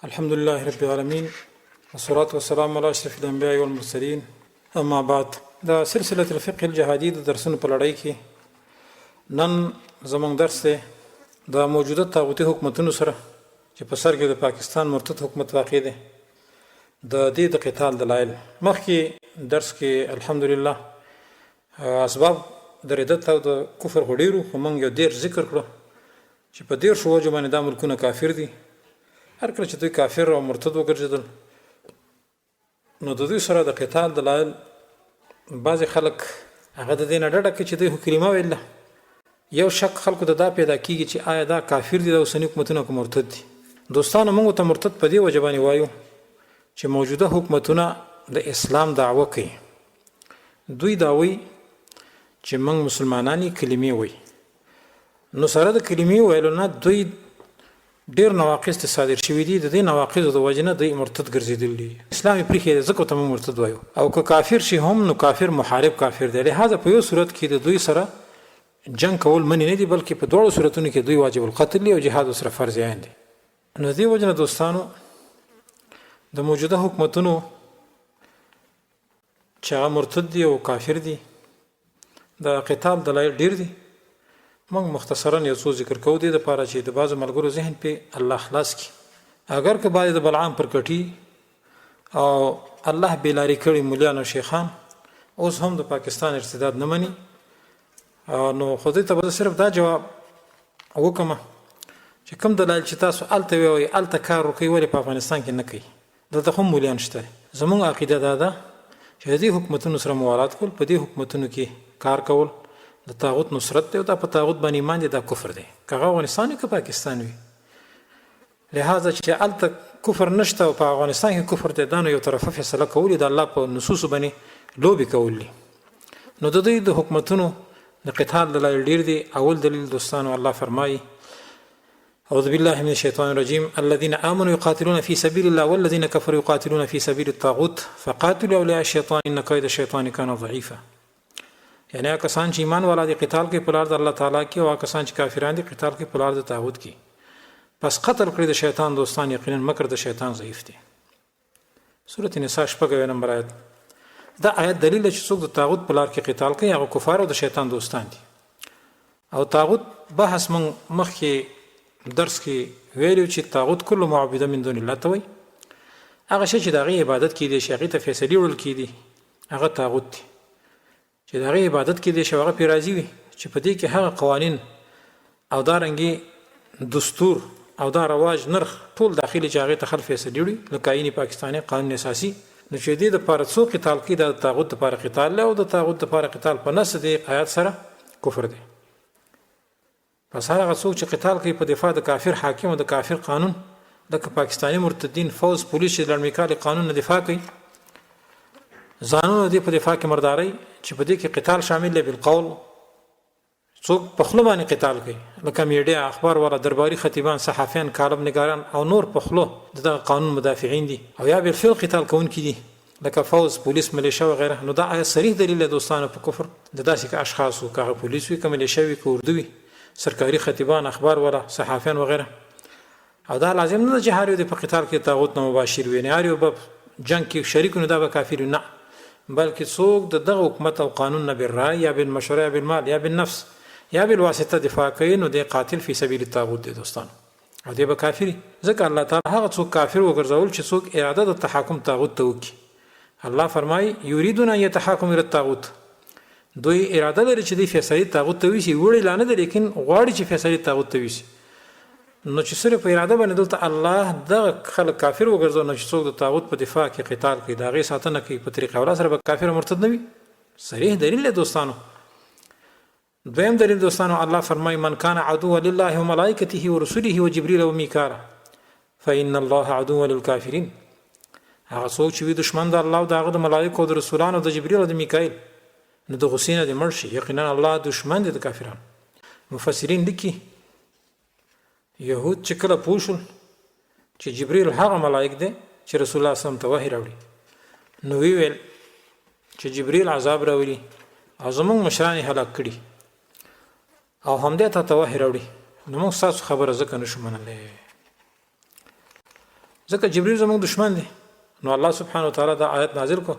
الحمد لله رب العالمين والصلاة والسلام على أشرف الأنبياء والمرسلين أما بعد دا سلسلة الفقه الجهادي د درسونو په لړۍ کې نن زموږ درس دی د موجوده طاغوتي حکومتونو سره چې په سر کې د پاکستان مرتد حکومت واقع دی د دې د قتال دلایل مخکې درس کې الحمدلله اسباب د ردت او د کفر غډیرو خو موږ یو ډیر ذکر کړو چې په ډیر شو وجه باندې دا ملکونه کافر دي هر کله چې دوی کافر او مرتد وګرځیدل نو د دوی سره د قتال دلایل بعضې خلک هغه د دې نه ډډه کوي چې دوی خو کلمه ویله یو شک خلکو ته دا پیدا کیږي چې آیا دا کافر دي د اوسني حکومتونه که مرتد دي دوستانو موږ ته مرتد په دې وجه باندې وایو چې موجوده حکومتونه د اسلام دعوه کوي دوی دا وایي چې موږ مسلمانانی کلمې وایي نو سره د کلمې ویلو نه دوی ډیر نواقص صادر شوي دي د دې نواقصو د وجه نه دوی مرتد ګرځېدلي دي اسلام یې پرېښی دی ځکه ته موږ مرتد وایو او که کافر شي هم نو کافر محارب کافر دی لهذا په یو صورت کې د دوی سره جنگ کول منې نه دي بلکې په دواړو صورتونو کې دوی واجب القتل دي او جهاد ورسره فرض عین دي نو دې وجه نه دوستانو د موجوده حکومتونو چې هغه مرتد دي او کافر دي د قتال دلایل ډیر دي موږ مختصرا یو څو ذکر کوو دې دپاره چې د بعضو ملګرو ذهن پې الله خلاص کړي اگر که بعضې د بلعام پر کټي او الله بېلارې کړي مولیان او شیخان اوس هم د پاکستان ارتداد نه مني نو خو دې ته به صرف دا جواب وکړم چې کوم دلایل چې تاسو هلته ووایئ هلته کار وکوئ ولې په افغانستان کې نه کوي دلته خو هم مولیان شته زموږ عقیده دا ده چې د دې حکومتونو سره موالات کول په دې حکومتونو کې کار کول د طاغوت نصرت دی او دا په طاغوت باندې ایمان دی دا کفر دی که هغه افغانستان وي که پاکستان وي لهذا چې هلته کفر نشته او په افغانستان کې کفر دی دا نو یو طرفه فیصله کول د الله په نصوصو باندې لوبې کول دي نو د دوی د حکومتونو د قتال دلایل ډیر دي اول دلیل دوستانو الله فرمایي أعوذ بالله من الشيطان الرجيم الذين آمنوا يقاتلون في سبيل الله والذين كفروا يقاتلون في سبيل الطاغوت فقاتلوا أولياء الشيطان إن كيد الشيطان كان ضعيفا یعنی هغه کسان چې ایمان والا دي قتال کوي په لار د الله تعالی کې او هغه کسان چې کافران دي قتال کوي په لار د طاغوت کې پس قتل کړي د شیطان دوستان یقینا مکر د شیطان ضعیف دی سورۃ النساء 6 نمبر آیت دا آیت دلیل چې څوک د طاغوت په لار کې قتال کوي هغه کفار او د شیطان دوستان دي او طاغوت بحث من مخکې درس کې ویلو چې طاغوت کله معبود من دون الله ته وي هغه شی چې د عبادت کې دي شي هغه ته فیصله وړل کې دي هغه طاغوت دی چې د هغې عبادت کې دی شي هغه پرې راضي وي چې په دې کې هغه قوانین او دارنګې دستور او دا رواج نرخ ټول داخلي چې هغې ته خلک فیصلې وړي لکه آیین پاکستاني قانون اساسي نو چې دې دپاره څوک قتال کوي دا د طاغوت دپاره قتال دی او د طاغوت دپاره قتال په نص د آیات سره کفر دی پس هغه څوک چې قتال کوي په دفاع د کافر حاکم او د کافر قانون لکه پاکستاني مرتدین فوز پولیس چې د لړمېکالي قانون نه دفاع کوي ځانونه دې په دفاع کې مرداري چې په دې کې قتال شامل دی بالقول څوک په خوله باندې قتال کوي لکه میډیا اخبار والا درباري خطیبان صحافیان کالم نګاران او نور په خوله دغه قانون مدافعین دي او یا بالفعل قتال کوونکي دي لکه فوز پولیس ملیشه وغیره نو دا آیت صریح دلیل دی دوستانو په کفر د داسې اشخاصو که هغه پولیس وي که ملیشه وي که اردو وي سرکاري خطیبان اخبار والا صحافیان وغیره او دا لازم نه ده چې هر یو د په قتال کې طاغوت نه مباشر وي نه هر یو به جنګ کې شریک نو دا به کافر نه بلکې څوک د دغه حکومت او قانون نه بالرای یا بالمشوره یا بالمال یا بالنفس یا بالواسطه دفاع کوي نو د قاتل فی سبیل الطاغوت دی دوستان او دی به کافری ځکه الله تعالی هغه څوک کافر وګرځول چې څوک اراده د تحاکم طاغوت ته وکړي الله فرمایي یریدون ان یتحاکموا الی الطاغوت دوی اراده لري چې د فیصلې طاغوت ته وشي وړي لانه ده لیکن غواړي چې فیصلې طاغوت ته وشي نو چې صرف په اراده باندې دلته الله دغه خلک کافر وګرځول نو چې څوک د طاغوت په دفاع کې قتال کوي د هغې ساتنه کوي په طریقه اوله سره به کافر مرتد نه وي صریح دلیل دی دوستانو دویم دلیل دوستانو الله فرمایي من کان عدوا لله وملائکته ورسله وجبریل ومیکالا فإن الله عدو للکافرین هغه څوک چې وي دشمن د الله او د هغه د ملایکو او د رسولانو د جبریل او د میکایل نو د غصې نه دې مړ شي یقینا الله دشمن دی د کافرانو مفسرین لیکي یهود چې کله پوه شول چې جبریل هغه ملائک دی چې رسول الله صلی الله علیه وسلم ته وحی راوړي نو ویل چې جبریل عذاب راوړي او زموږ مشران یې هلاک کړي او همدې ته وحی راوړي نو موږ ستاسو خبره ځکه نشو منلی ځکه جبرئیل زموږ دشمن دی. نو الله سبحانه وتعالی دا آیت نازل کو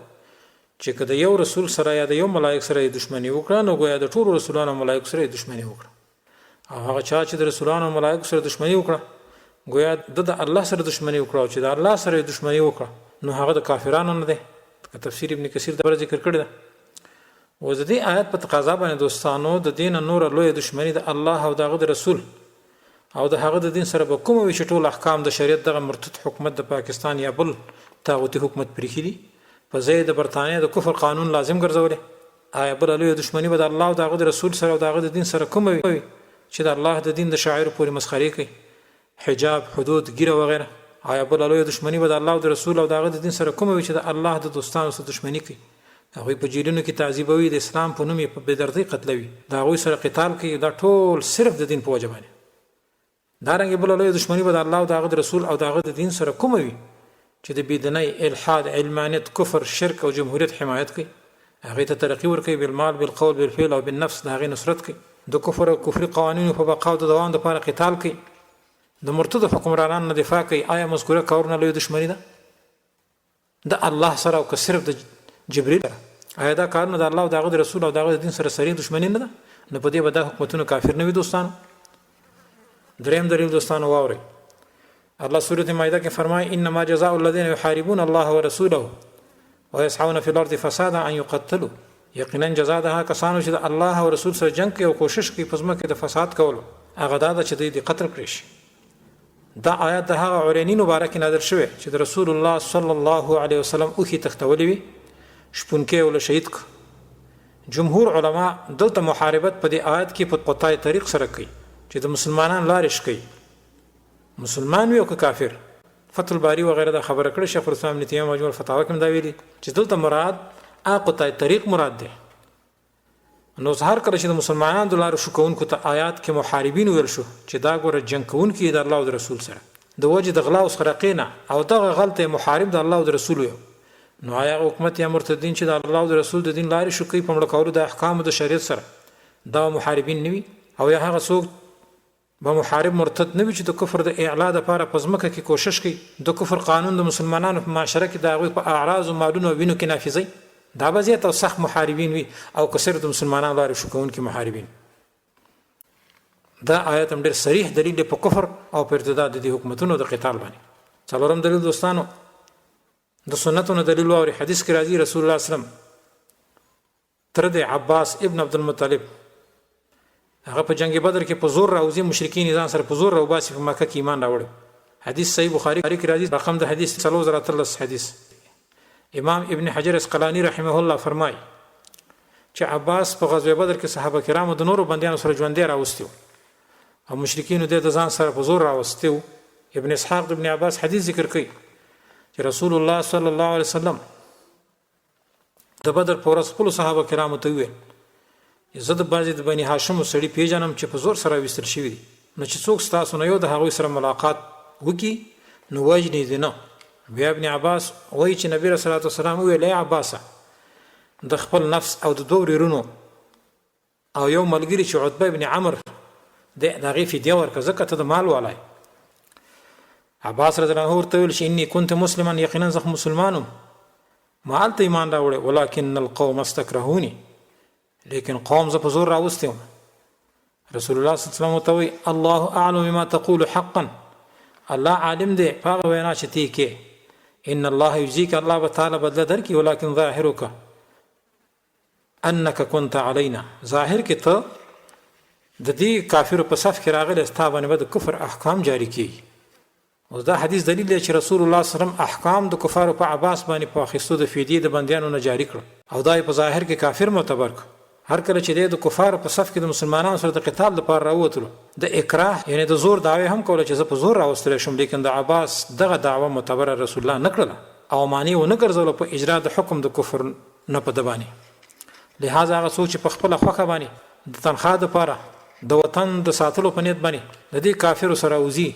چې کله یو رسول سره یا د یو ملائک سره دښمنی وکړه نو گویا د ټولو رسولانو او ملائک سره دښمنی وکړه. او هغه چا چې د رسولانو او ملائک سره دښمنی وکړه گویا د الله سره دښمنی وکړه او چې د الله سره دښمنی وکړه نو هغه د کافرانو نه دی. تفسیر ابن کثیر دا ذکر کړی ده. و د دې آیت په تقاضا باندې دوستانو د دین نور لوی دښمنی د الله او دغه د رسول او د هغه د دین سره به کوم وی ټول احکام د شریعت دغه مرتد حکومت د پاکستان یا بل طاغوتی حکومت پرې کړي په ځای د برتانیې د کفر قانون لازم ګرځولې. آیا بل لوی دښمنی به د الله او دغه د رسول سره او دغه د دین سره کوم وی چې د الله د دین د شاعر پورې مسخري کوي، حجاب، حدود، ګیره وغیرہ. آیا بل لوی دښمنی به د الله او د رسول او دغه د دین سره کوم وی چې د الله د دوستانو سره دښمنی کوي، هغه په جیلونو کې تعذیبوي، د اسلام په نوم یې په بدردي قتلوي، دا غوي سره قتال کوي. دا ټول صرف د دین په وجه باندې. دا رنګ بل لوی دښمنی به د الله او د رسول او د دین سره کوم وي چې د بيدینۍ، الحاد، علمانیت، کفر، شرک او جمهوریت حمایت کوي، هغه ته ترقی ورکوي، بالمال، بالقول، بالفعل او بالنفس، دا هغه نصرت کوي، د کفر او کفري قوانینو په بقا او د دوام لپاره قتال کوي، د مرتد حکمرانانو نه دفاع کوي. آیا مذکوره کارونه لوی دښمنی ده د الله سره او که صرف د جبرئیل سره؟ آیا دا کارونه د الله او د رسول او د دین سره صریح دښمنی نه ده؟ نو په دې به دا حکومتونه کافر نه وي دوستانو. دریم دلیل دوستانو واورئ. الله سورة مائده کې فرمایي انما جزاء الذين يحاربون الله ورسوله ويسعون في الارض فسادا ان يقتلوا. یقینا جزاء ده کسانو چې د الله او رسول سره جنگ کوي او کوشش کوي په ځمکه د فساد کولو، هغه دا چې دوی د قتل کړي شي. دا آیات د هغه عرینی مبارک نازل شوی چې د رسول الله صلی الله علیه وسلم او کې تختولې وي، شپونکې ول شهید ک. جمهور علما دلته محاربت په دې آیت کې په قطعی طریق سره کوي چې د مسلمانانو لارښ کوي، مسلمان وي او که کافر. فتح الباری وغیرہ دا خبره کړې شیخ الاسلام ابن تیمیه مجموع الفتاوا کې دا ویلي چې دلته مراد قطعی طریق مراد ده. نو ظاهر کړي چې د مسلمانانو د لارو شو کوونکو ته آیات کې محاربین ویل شو چې دا ګوره جنگ کوونکي د الله او د رسول سره د وجه د غلا او سرقینه او دغه غلطه محارب د الله او د رسول وي. نو آیا حکومت یا مرتدین چې د الله او د رسول د دین لارې شو کوي په مړ کولو د احکام د شریعت سره، دا محاربین نوي. او یا هغه څوک به محارب مرتد نوي چې د کفر د اعلا لپاره په ځمکه کې کوشش کوي د کفر قانون د مسلمانانو په معاشره کې د هغوی په اعراض او مالونو او وینو کې نافذوي، دا به زیات او سخت محاربین وي او که صرف د مسلمانانو لارې شو کوونکي محاربین. دا آیت هم ډېر صریح دلیل په کفر او په ارتداد د حکومتونو د قتال باندې. څلورم دلیل دوستانو د سنتونو دلیل واوري. حدیث کې راځي رسول الله صلی الله علیه وسلم تر د عباس ابن عبد المطلب هغه په جنگ بدر کې په زور راوځي، مشرکین ځان سره په زور راوباسي، په مکه کې ایمان راوړ. حدیث صحیح بخاری کې راځي، رقم د حدیث 3013 حدیث. امام ابن حجر اسقلانی رحمه الله فرمای چې عباس په غزوه بدر کې صحابه کرامو د نورو بندیانو سره ژوندې راوستي او مشرکین د ځان سره په زور راوستي. ابن اسحاق ابن عباس حدیث ذکر کوي چې رسول الله صلی الله علیه وسلم د بدر په ورځ خپل صحابه کرامو ته وویل زه د بعضې د بني هاشم سړي پیژنم چې په زور سره ویستل شوي دي، نو چې څوک ستاسو نه یو د هغوی سره ملاقات وکړي نو وژنې دي نه. بیا ابن عباس وایي چې نبی رسول الله صلی الله علیه وسلم وویل ای عباسه د خپل نفس او د دوه ورونو او یو ملګري چې عتبه ابن عمر د هغې فدیه ورکړه ځکه ته د مال والی. عباس رضی الله عنه ورته ویل چې انی كنت مسلما، یقینا زه مسلمانم، ما هلته ایمان راوړی، ولکن القوم استکرهوني، لیکن قوم زه په زور راوستیم. رسول الله صلی الله علیه وسلم ورته وایي الله اعلم بما تقول حقا، الله عالم دی په هغه وینا چې تی کې، ان الله یجزیک، الله به تعالی بدله درکړي، ولکن ظاهرک انک كنت علینا، ظاهر کې ته د دې کافرو په صف کې راغلی، ستا باندې به د کفر احکام جاری کیږي. اوس دا حدیث دلیل دی چې رسول الله صلی الله علیه وسلم احکام د کفارو په عباس باندې په اخیستو د فدیې د بندیانو نه جاری کړ او دا په ظاهر کې کافر معتبر کړ. هر کله چې د کفارو په صف کې د مسلمانانو سره د قتال لپاره راووتلو، د اکراه یعنی د زور دعوی هم کوله چې زه په زور راوستلی شم، لیکن د عباس دغه دعوه معتبره رسول الله نه کړله او معنی ونه ګرځوله په اجرا د حکم د کفر نه په ده باندې. لهذا هغه څوک چې په خپله خوښه باندې د تنخوا دپاره د وطن د ساتلو په نیت باندې د دې کافرو سره وځي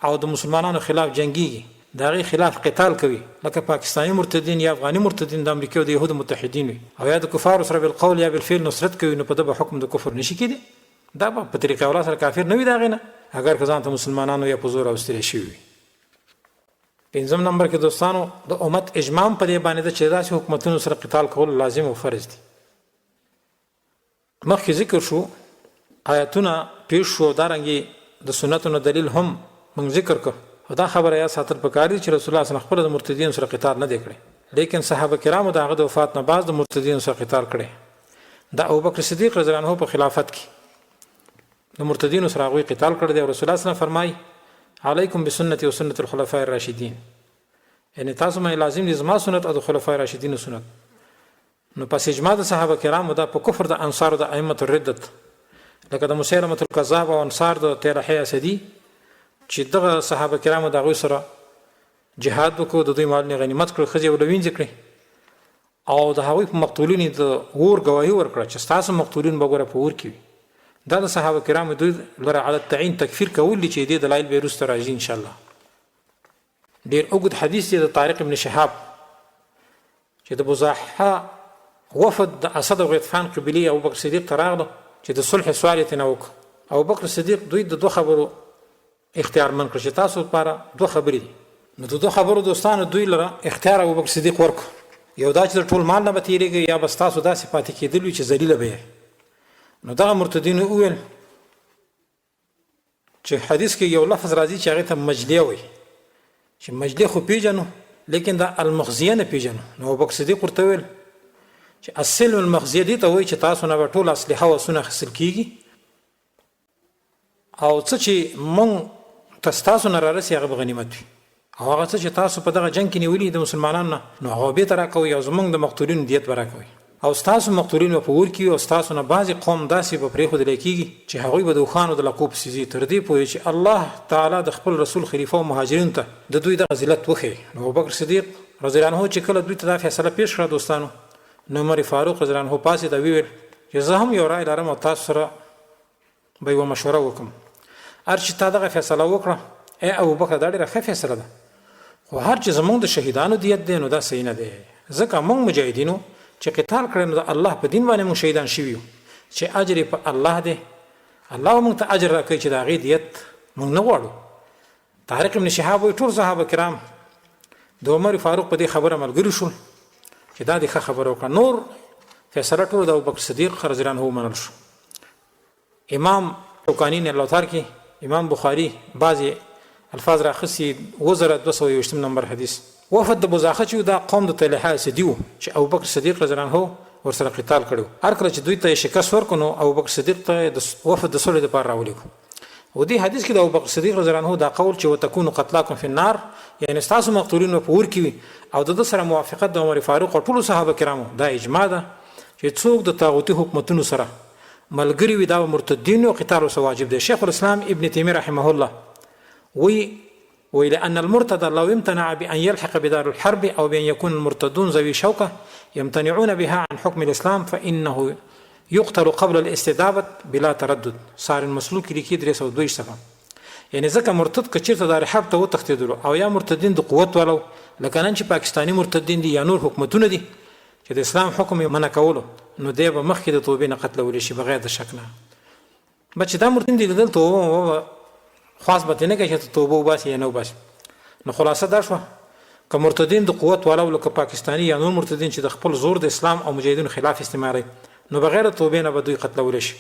او د مسلمانانو خلاف جنگیږي، د هغې خلاف قتال کوي، لکه پاکستاني مرتدین یا افغاني مرتدین د امریکا او د یهودو متحدین وي، او یا د کفارو سره بالقول یا بالفعل نصرت کوي، نو په ده به حکم د کفر نشي کېدی. دا به په طریقه اولا سره کافر نه وي د هغې نه، اگر که ځان ته مسلمانانو یا په زور راوستلی شوي وي. پنځم نمبر کې دوستانو د امت اجماع په دې باندې د چې داسې حکومتونو سره قتال کول لازم او فرض دي. مخکې ذکر شو آیاتونه پیش شو دارنګې د سنتونو دلیل هم موږ ذکر کړ. دا خبره یا ساتل پکار دي چې رسول الله صلی الله علیه وسلم خپل د مرتدین سره قتال نه دی کړی، لیکن صحابه کرامو د هغه د وفات نه بعد د مرتدین سره قتال کړی. د ابوبکر صدیق رضی الله عنه په خلافت کې د مرتدین سره هغه قتال کړی دی او رسول الله صلی الله علیه وسلم فرمایي علیکم بسنتی و سنت الخلفاء الراشدین، یعنی تاسو مې لازم دي زما سنت او د خلفای راشدین سنت. نو پس اجماع د صحابه کرامو دا په کفر د انصار د ائمه الردت لکه د مسیلمه الکذاب او انصار د تیرحی اسدی چې دغه صحابه کرامو د غوی سره جهاد وکړو، د دوی مال غنیمت کړ، خځې ولوین ذکر او د هغوی په مقتولین د ور گواهی ورکړه چې تاسو مقتولین بګوره په ور کې. دا د صحابه کرامو دوی لره علی التعین تکفیر کول چې د دلایل به رسته راځي ان شاء الله. ډیر اوږد حدیث دی د طارق ابن شهاب چې د بزاحه وفد د اسد او غطفان قبیله ابوبکر صدیق ته راغله چې د صلح سوال یې نه وکړ. ابوبکر صدیق دوی د دوه خبرو اختیار من کړ چې تاسو لپاره دوه خبرې دي. نو د دوه خبرو دوستانو دوی لره اختیار ابوبکر صدیق ورکړ، یو دا چې د ټول مال نه به تیریږي یا بس تاسو داسې پاتې کېدل چې ذلیله به یې. نو دغه مرتدین وویل چې حدیث کې یو لفظ راځي چې هغه ته مجلیه وایي چې مجلیه خو پیژنو لیکن دا المخزیه نه پیژنو. نو ابوبکر صدیق ورته ویل چې السلم المخزیه دي ته وایي چې تاسو نه ټول اسلحه او سونه خسل کیږي او څه چې مونږ تاسو نه رارسي هغه غنیمت وي او هغه څه چې تاسو په دغه جنگ کې نیولي د مسلمانانو نو هغه به تر راکوي او زمونږ د مقتولین دیت براکوي او تاسو مقتولین په ور کې او تاسو نه بعضی قوم داسې په پرې خو د لیکيږي چې هغه به د خوانو د لقب سيزي تر دې پوي چې الله تعالی د خپل رسول خلیفہ او مهاجرین ته د دوی د فضیلت وخی. نو ابوبکر صدیق رضی الله عنه چې کله دوی ته دا فیصله پیش کړه دوستانو، نو عمر فاروق رضی الله عنه پاسې دا ویل چې زه هم یو رائے لرم او تاسو سره به یو مشوره وکم. ارچ تا دغه فیصله وکړه اے ابوبکر دا ډیره ښه فیصله ده، خو هر چې زمونږ د شهیدانو دیت دی نو دا صحیح نه دی، ځکه موږ مجاهدینو چې قتال کړي نو د الله په دین باندې موږ شهیدان شویو چې اجر په الله دی، الله موږ ته اجر راکوي چې دا غي دیت موږ نه غواړو. طارق ابن شهاب وی ټول صحابه کرام د عمر فاروق په دې خبره ملګری شول چې دا د خبرو کا نور فیصله ټول د ابوبکر صدیق رضی الله عنه منل شو. امام شوکانی نه الله تعالی کې امام بخاری بعضی الفاظ راخصي وزره 220 نمبر حدیث وفد د بزاخه چې دا قوم د طلحه سدیو چې ابوبکر صدیق رضی الله عنه ورسره قتال کړو. هر کله چې دوی ته شکست ورکونو ابوبکر صدیق ته د وفد د صلح لپاره راولېکو. و دې حدیث کې د ابوبکر صدیق رضی الله عنه دا قول چې وتكون قتلاکم فی النار، یعنی تاسو مقتولین په ور کې او د سره موافقت د عمر فاروق او ټول صحابه کرامو دا اجماع ده چې څوک د طاغوتی حکومتونو سره ملګری وي دا مرتدین او قتال او واجب دی. شیخ الاسلام ابن تیمیه رحمه الله ولأن المرتد لو امتنع بأن يلحق بدار الحرب أو بأن يكون المرتدون ذوي شوكة يمتنعون بها عن حكم الإسلام فإنه يقتل قبل الاستدابة بلا تردد. صار المسلوك لكي درس او دویش صفحه. یعنی ځکه مرتد کچیرته دار حرب ته وتښتیدلو او یا مرتدین د قوت ولو لکه نن چې پاکستانی مرتدین دي یا نور حکومتونه دي چې د اسلام حکم یې منع کولو نو دی به مخکې د توبې نه قتلول شي بغیر د شک نه. بچ دا مرتدین دي دلته توبه خاص به نه کوي چې توبه وباسي یا نه وباسي. نو خلاصه دا شو که مرتدین د قوت ولو لکه پاکستانی یا نور مرتدین چې د خپل زور د اسلام او مجاهدینو خلاف استعمالوي نو بغیر توبې نه به دوی قتلول شي.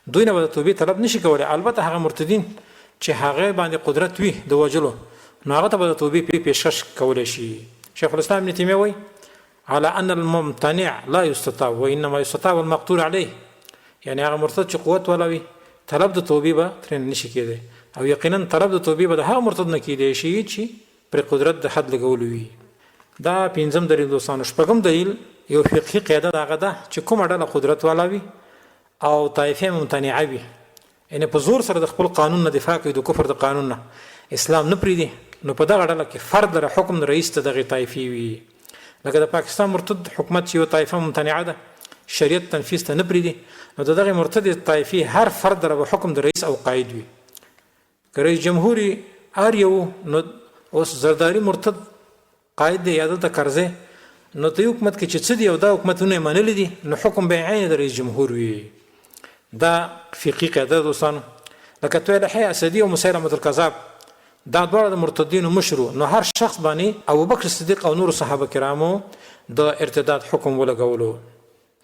دوی نه به توبې طلب نشي کولای. البته هغه مرتدین چې هغه باندې قدرت وي د وجلو نو هغه ته به توبې پیشکش کولای شي. شیخ الاسلام ابن تیمیه وایي على ان الممتنع لا يستطاع وانما يستطاع المقتول عليه، یعنی هغه مرتد چې قوت ولوي طلب د توبې به ترې نشي کېدی او یقینا طلب د توبې به د هغه مرتد نه کېدی شي چې پر قدرت د حد لګول وي. دا پنځم دلیل دوستانو. شپږم دلیل یو فقهي قاعده دغه ده چې کومه ډله قدرت ولوي او طائفه ممتنعه وي، یعنی په زور سره د خپل قانون نه دفاع کوي د کفر د قانون نه اسلام نه پریدي نو په دغه ډله کې فرد لري حکم رئیس ته دغه طائفي وي. لکه د پاکستان مرتد حکومت چې یو طائفه ممتنعه ده شریعت تنفیذ ته نه پریدي نو دغه مرتد طائفي هر فرد لري حکم د رئیس او قائد وي. که رئیس جمهوریت ار یو نو اوس زرداری مرتد قائد دی یاد ته قرضه نو ته حکومت کې چې څه دی او دا حکومتونه منل دي نو حکم به عین د رئیس جمهور وي. دا فقهي قاعده دوستانو. لکه تویل حی اسدی او مسیلمه الکذاب دا دواړه د مرتدینو مشرو. نو هر شخص باندې ابوبکر صدیق او نور صحابه کرامو د ارتداد حکم ولګولو.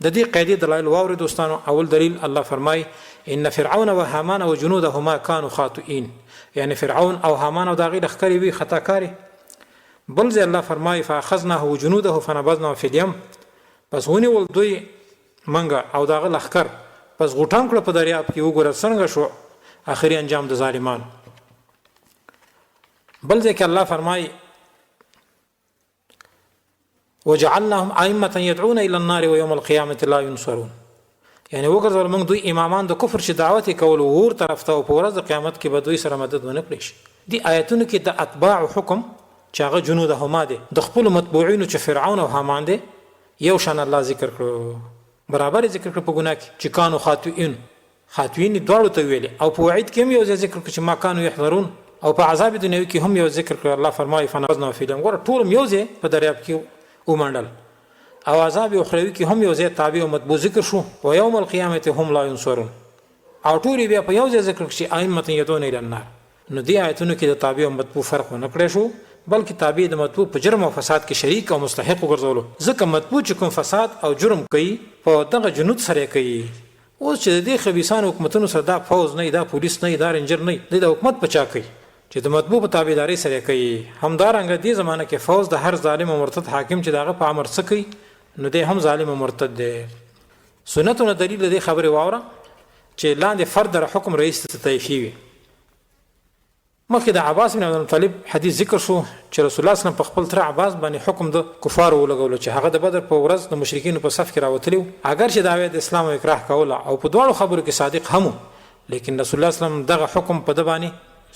د دې قاعدې دلایل واورئ دوستانو. اول دلیل الله فرمای ان فرعون وهامان وجنودهما كانوا خاطئين، یعنی فرعون او هامان او داغي لخرې وی خطاکاری. بل ځای الله فرمای فاخذناه وجنوده فنبذناه في اليم، پس ونیول دوی منګه او داغه لخر پس غټان کړ په دریاب کې. وګوره څنګه شو اخري انجام د ظالمان. بل ځای کې الله فرمای وجعلناهم ائمه يدعون الى النار ويوم القيامه لا ينصرون، یعنی وګرځول موږ دوی امامان د کفر چې دعوت کول ور طرف ته او په ورځ د قیامت کې به دوی سره مدد ونه کړي. دي آیتونو کې د اتباع حکم چې هغه جنودهما دي د خپل متبوعینو چې فرعون او هامان دي یو شان الله ذکر کړو، برابر ذکر کړ په ګناه کې چې کانوا خاطئین. خاطئین دواړو ته ویلي او په وعید کې هم یو ذکر کړ چې ما کانوا يحذرون، او په عذاب دنیوي کې هم یو ذکر کړ. الله فرمایي فنبذناه في اليم، ګوره ټول یو ځای په دریاب کې ومنډل. او عذاب اخروی کې هم یو ځای تابع او مطبوع ذکر شو او یوم القیامت هم لا ينصرون، او ټول بیا په یو ځای ذکر شي ائمه يدعون الى النار. نو دې آیتونو کې د تابع او مطبوع فرق نه کړی شو، بلکې تابع د مطبوع په جرم او فساد کې شریک او مستحق وګرځولو. ځکه مطبوع چې کوم فساد او جرم کوي په دغه جنود سره کوي. اوس چې د دې خبيثانو حکومتونو سره دا فوز نه، دا پولیس نه، دا رنجر نه، د حکومت په چا کوي چې د مطبوع په تابعداري سره کوي. همدارنګه دې زمانه کې فوز د هر ظالم او مرتد حاکم چې دغه په امر سکی نو دې هم ظالم او مرتد دی. سنتونه دلیل دې خبره واوره چې لاندې فرد در حکم رئیس ته طایفي وي. مخکې د عباس بن عبد المطلب حدیث ذکر شو چې رسول الله صلی الله علیه وسلم په خپل تر عباس باندې حکم د کفارو ولګول چې هغه د بدر په ورځ د مشرکین په صف کې راوتلی، اگر چې دعوی د اسلام او اکراه کوله او په دواړو خبرو کې صادق هم، لیکن رسول الله صلی الله علیه وسلم دغه حکم په د باندې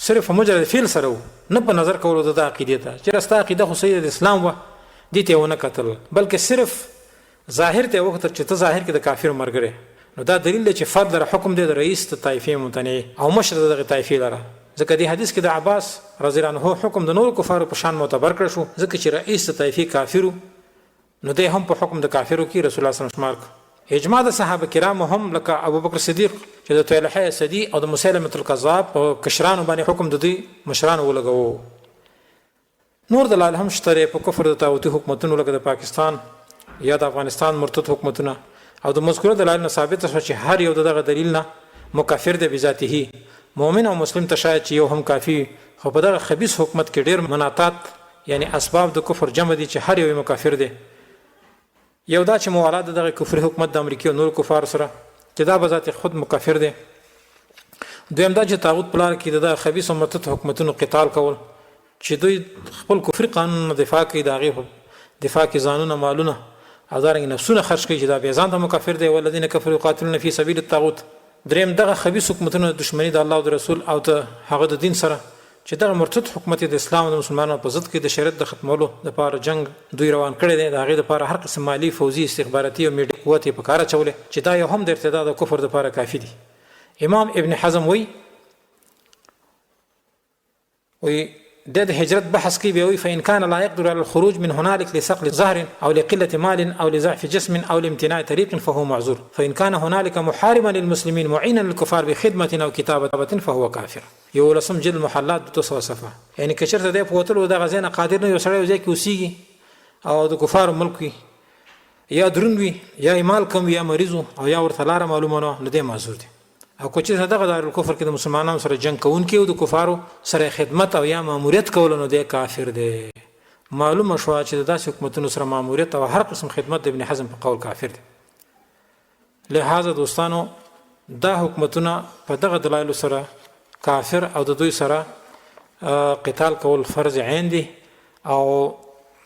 صرف مجرد فعل سره نه په نظر کولو د عقیده ته چې راسته عقیده خو سید اسلام و دي ته ونه کتل، بلکې صرف ظاهر ته وخت چې ته ظاهر کې د کافر مرګره. نو دا دلیل دی چې فرد در حکم دی د رئیس ته طایفه متنی او مشر دغه طایفه لره. ځکه د حدیث کې د عباس رضی الله عنه حکم د نور کفارو په شان معتبر کړ شو، ځکه چې رئیس ته طایفه کافرو نو دی هم په حکم د کافرو کې رسول الله صلی الله علیه وسلم اجماع د صحابه کرام هم لکه ابوبکر صدیق چې د طلحه اسدی او د مسلمه الکذاب او کشرانو باندې حکم د دې مشرانو ولګو. نور دلایل هم شته په کفر د طاغوتی حکومتونو لکه د پاکستان یا د افغانستان مرتد حکومتونه، او د مذکوره دلایل نه ثابت شو چې هر یو دغه دلیل نه مکافر دی بذاته. مؤمن او مسلم ته شاید چې یو هم کافی، خو په دغه خبيث حکومت کې ډیر مناطات یعنی اسباب د کفر جمع دي چې هر یو مکافر دی. یو دا چې موالات دغه کفر حکومت د امریکا او نور کفار سره چې دا بذات خود مکافر دی. دویم دا چې طاغوت پلان کې د خبيث او مرتد حکومتونو قتال کول چې دوی خپل کفر قانون دفاع کوي، دغه دفاع کې ځانونه مالونه ازارنګ نفسونه خرج کوي چې دا به ځان ته مکافر دی. ولذین کفروا یقاتلون فی سبیل الطاغوت. دریم دغه خبيث حکومتونو دښمنی د الله او د رسول او د هغه د دین سره چې دغه مرتد حکومت د اسلام او د مسلمانانو په ضد کې د شریعت د ختمولو لپاره جنگ دوی روان کړی دی. د هغې لپاره هر قسم مالی، فوزي، استخباراتي او میډیا قوت یې په کار اچولی چې دا یو هم د ارتداد او کفر لپاره کافي دي. امام ابن حزم وی د هجرت بحث کوي به وي فإن كان لا يقدر على الخروج من هنالك لثقل ظهر أو لقلة مال أو لضعف جسم أو لامتناع طريق فهو معذور، فإن كان هنالك محاربا للمسلمين معينا للكفار بخدمة أو كتابة فهو كافر. یو لسم جلد محلات 200 صفحه. یعنی که چېرته دی په وتلو دغه ځای نه قادر نه یو سړی یو ځای کې اوسېږي او د کفارو ملک وي یا دروند وي یا یې مال کم وي یا مریض او یا ورته لاره معلومه نه نو دی معذور دی. او که چېرته دغه دارالکفر کې د مسلمانانو سره جنګ کوونکی او د کفارو سره خدمت او یا ماموریت کول نو دی کافر دی. معلومه شوه چې د داسې حکومتونو سره ماموریت او هر قسم خدمت د ابن حزم په قول کافر دی. لہذا دوستانو دا حکومتونه په دغه دلایلو سره کافر او د دوی سره قتال کول فرض عین دي. او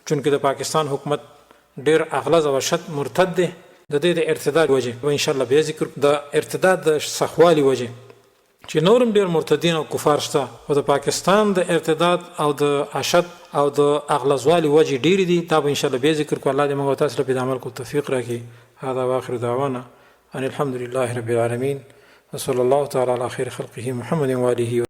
چونکه د پاکستان حکومت ډیر اغلظ او شد مرتد دی د دې د ارتداد وجه و ان شاء الله به ذکر د ارتداد د سخوالي وجه چې نورم ډیر مرتدین او کفار شته او د پاکستان د ارتداد او د اشد او د اغلظوالي وجه ډیر دي. دا به ان شاء الله به ذکر کو. الله دې موږ تاسو ته په عمل کو توفیق راکړي. هذا واخر دعوانا ان الحمد لله رب العالمين وصلى الله تعالى على خير خلقه محمد وآله